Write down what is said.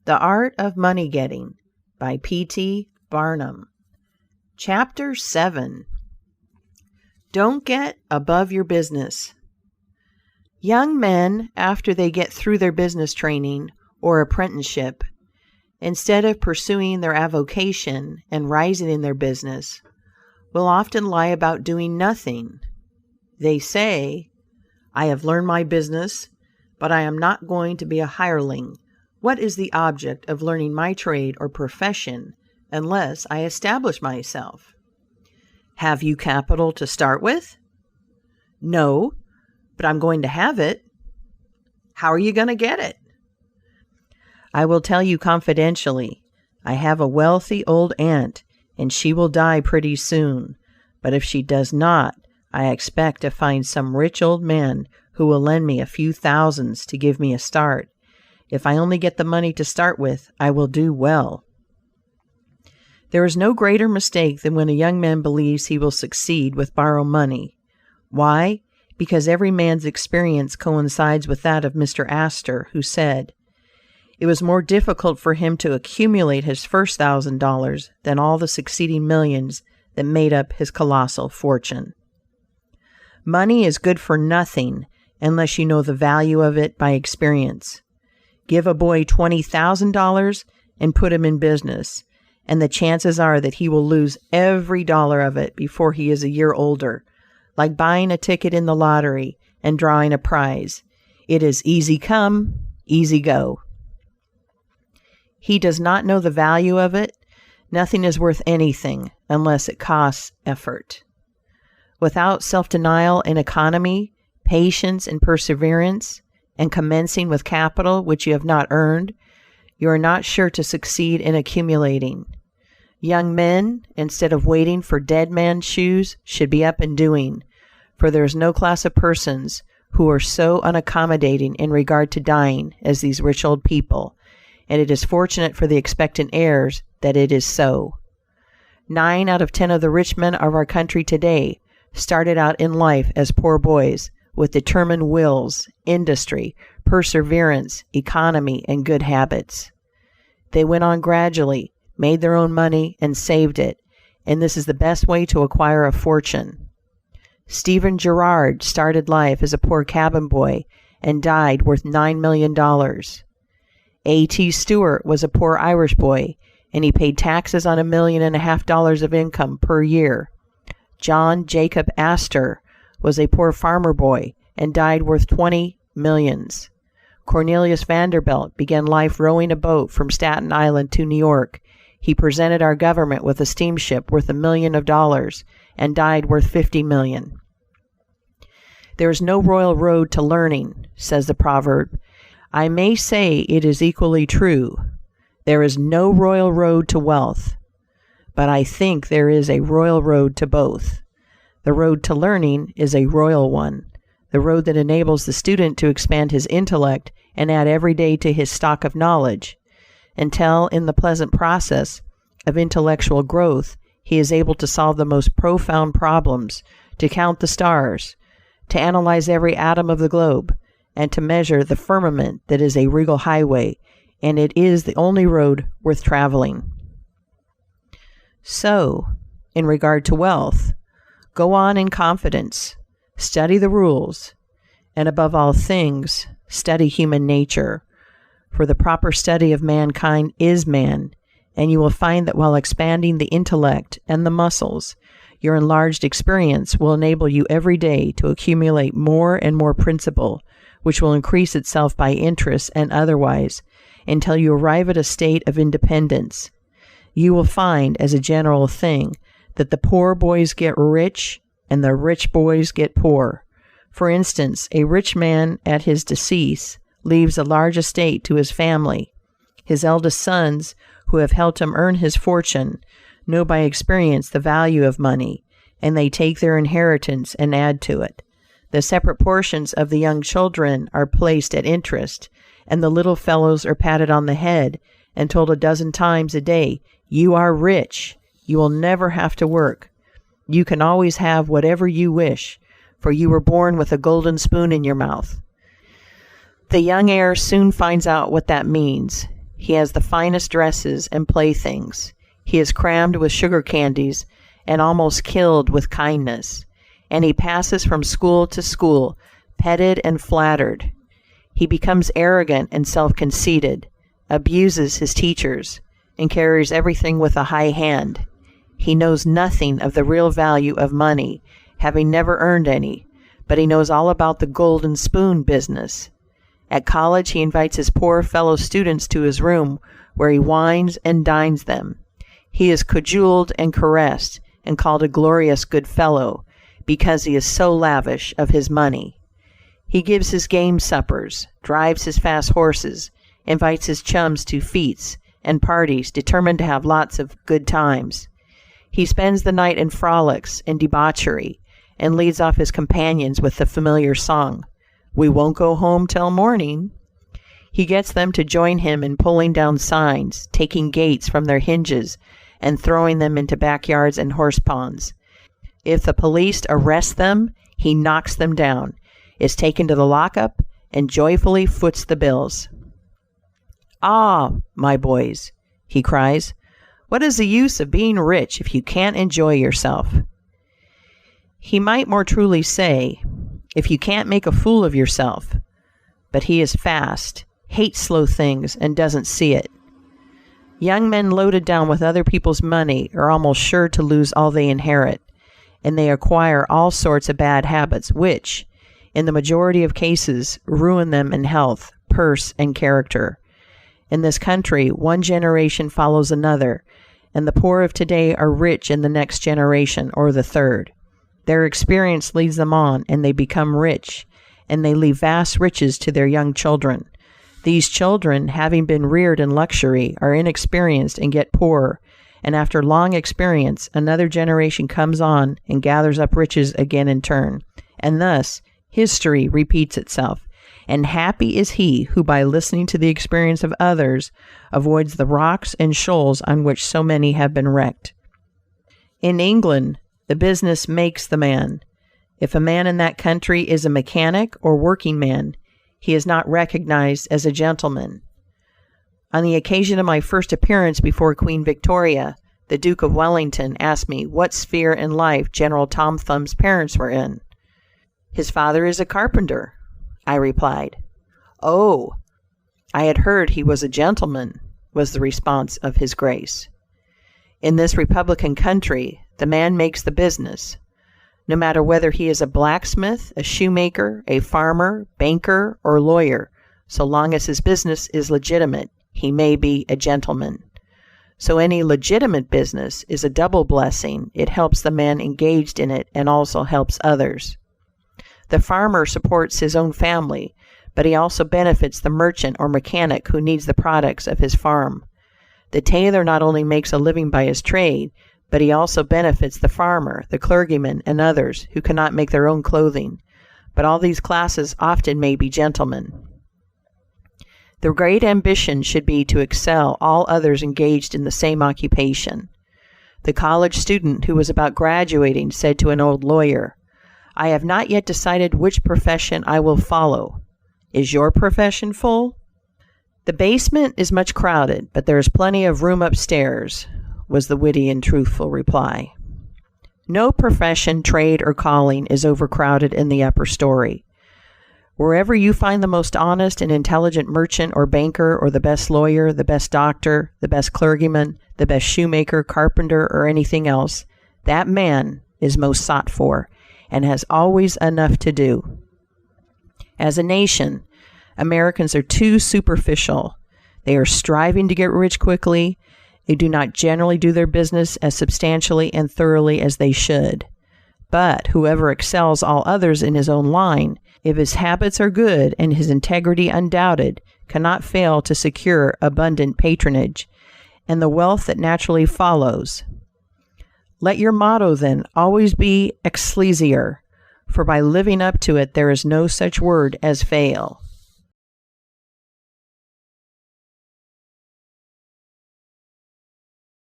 The Art of Money Getting by P.T. Barnum. Chapter 7. Don't get above your business. Young men, after they get through their business training or apprenticeship, instead of pursuing their avocation and rising in their business, will often lie about doing nothing. They say, "I have learned my business, but I am not going to be a hireling. What is the object of learning my trade or profession unless I establish myself?" Have you capital to start with? No, but I'm going to have it. How are you going to get it? I will tell you confidentially, I have a wealthy old aunt, and she will die pretty soon. But if she does not, I expect to find some rich old man who will lend me a few thousands to give me a start. If I only get the money to start with, I will do well. There is no greater mistake than when a young man believes he will succeed with borrowed money. Why? Because every man's experience coincides with that of Mr. Astor, who said, it was more difficult for him to accumulate his first $1,000 than all the succeeding millions that made up his colossal fortune. Money is good for nothing unless you know the value of it by experience. Give a boy $20,000 and put him in business, and the chances are that he will lose every dollar of it before he is a year older, like buying a ticket in the lottery and drawing a prize. It is easy come, easy go. He does not know the value of it. Nothing is worth anything unless it costs effort. Without self-denial and economy, patience and perseverance, and commencing with capital which you have not earned, you are not sure to succeed in accumulating. Young men, instead of waiting for dead man's shoes, should be up and doing, for there is no class of persons who are so unaccommodating in regard to dying as these rich old people, and it is fortunate for the expectant heirs that it is so. 9 out of 10 of the rich men of our country today started out in life as poor boys, with determined wills, industry, perseverance, economy, and good habits. They went on gradually, made their own money, and saved it, and this is the best way to acquire a fortune. Stephen Girard started life as a poor cabin boy and died worth $9 million. A.T. Stewart was a poor Irish boy, and he paid taxes on $1.5 million of income per year. John Jacob Astor was a poor farmer boy and died worth 20 millions. Cornelius Vanderbilt began life rowing a boat from Staten Island to New York. He presented our government with a steamship worth $1 million and died worth 50 million. There is no royal road to learning, says the proverb. I may say it is equally true. There is no royal road to wealth, but I think there is a royal road to both. The road to learning is a royal one, the road that enables the student to expand his intellect and add every day to his stock of knowledge, until in the pleasant process of intellectual growth he is able to solve the most profound problems, to count the stars, to analyze every atom of the globe, and to measure the firmament that is a regal highway, and it is the only road worth traveling. So, in regard to wealth, go on in confidence, study the rules, and above all things, study human nature, for the proper study of mankind is man, and you will find that while expanding the intellect and the muscles, your enlarged experience will enable you every day to accumulate more and more principle, which will increase itself by interest and otherwise, until you arrive at a state of independence. You will find, as a general thing, that the poor boys get rich and the rich boys get poor. For instance, a rich man at his decease leaves a large estate to his family. His eldest sons, who have helped him earn his fortune, know by experience the value of money, and they take their inheritance and add to it. The separate portions of the young children are placed at interest, and the little fellows are patted on the head and told a dozen times a day, "You are rich. You will never have to work. You can always have whatever you wish, for you were born with a golden spoon in your mouth." The young heir soon finds out what that means. He has the finest dresses and playthings. He is crammed with sugar candies and almost killed with kindness. And he passes from school to school, petted and flattered. He becomes arrogant and self-conceited, abuses his teachers, and carries everything with a high hand. He knows nothing of the real value of money, having never earned any, but he knows all about the golden spoon business. At college, he invites his poor fellow students to his room, where he wines and dines them. He is cajoled and caressed, and called a glorious good fellow, because he is so lavish of his money. He gives his game suppers, drives his fast horses, invites his chums to fetes and parties, determined to have lots of good times. He spends the night in frolics and debauchery, and leads off his companions with the familiar song, "We won't go home till morning." He gets them to join him in pulling down signs, taking gates from their hinges, and throwing them into backyards and horse ponds. If the police arrest them, he knocks them down, is taken to the lockup, and joyfully foots the bills. "Ah, my boys," he cries, "what is the use of being rich if you can't enjoy yourself?" He might more truly say, if you can't make a fool of yourself, but he is fast, hates slow things, and doesn't see it. Young men loaded down with other people's money are almost sure to lose all they inherit, and they acquire all sorts of bad habits which, in the majority of cases, ruin them in health, purse, and character. In this country, one generation follows another, and the poor of today are rich in the next generation or the third. Their experience leads them on, and they become rich, and they leave vast riches to their young children. These children, having been reared in luxury, are inexperienced and get poorer, and after long experience, another generation comes on and gathers up riches again in turn, and thus history repeats itself. And happy is he who, by listening to the experience of others, avoids the rocks and shoals on which so many have been wrecked. In England, the business makes the man. If a man in that country is a mechanic or working man, he is not recognized as a gentleman. On the occasion of my first appearance before Queen Victoria, the Duke of Wellington asked me what sphere in life General Tom Thumb's parents were in. "His father is a carpenter," I replied. "Oh, I had heard he was a gentleman," was the response of His Grace. In this republican country, the man makes the business. No matter whether he is a blacksmith, a shoemaker, a farmer, banker, or lawyer, so long as his business is legitimate, he may be a gentleman. So any legitimate business is a double blessing. It helps the man engaged in it and also helps others. The farmer supports his own family, but he also benefits the merchant or mechanic who needs the products of his farm. The tailor not only makes a living by his trade, but he also benefits the farmer, the clergyman, and others who cannot make their own clothing. But all these classes often may be gentlemen. The great ambition should be to excel all others engaged in the same occupation. The college student who was about graduating said to an old lawyer, "I have not yet decided which profession I will follow. Is your profession full?" "The basement is much crowded, but there is plenty of room upstairs," was the witty and truthful reply. No profession, trade, or calling is overcrowded in the upper story. Wherever you find the most honest and intelligent merchant or banker, or the best lawyer, the best doctor, the best clergyman, the best shoemaker, carpenter, or anything else, that man is most sought for, and has always enough to do. As a nation, Americans are too superficial. They are striving to get rich quickly. They do not generally do their business as substantially and thoroughly as they should. But whoever excels all others in his own line, if his habits are good and his integrity undoubted, cannot fail to secure abundant patronage, and the wealth that naturally follows. Let your motto, then, always be excelsior, for by living up to it there is no such word as fail.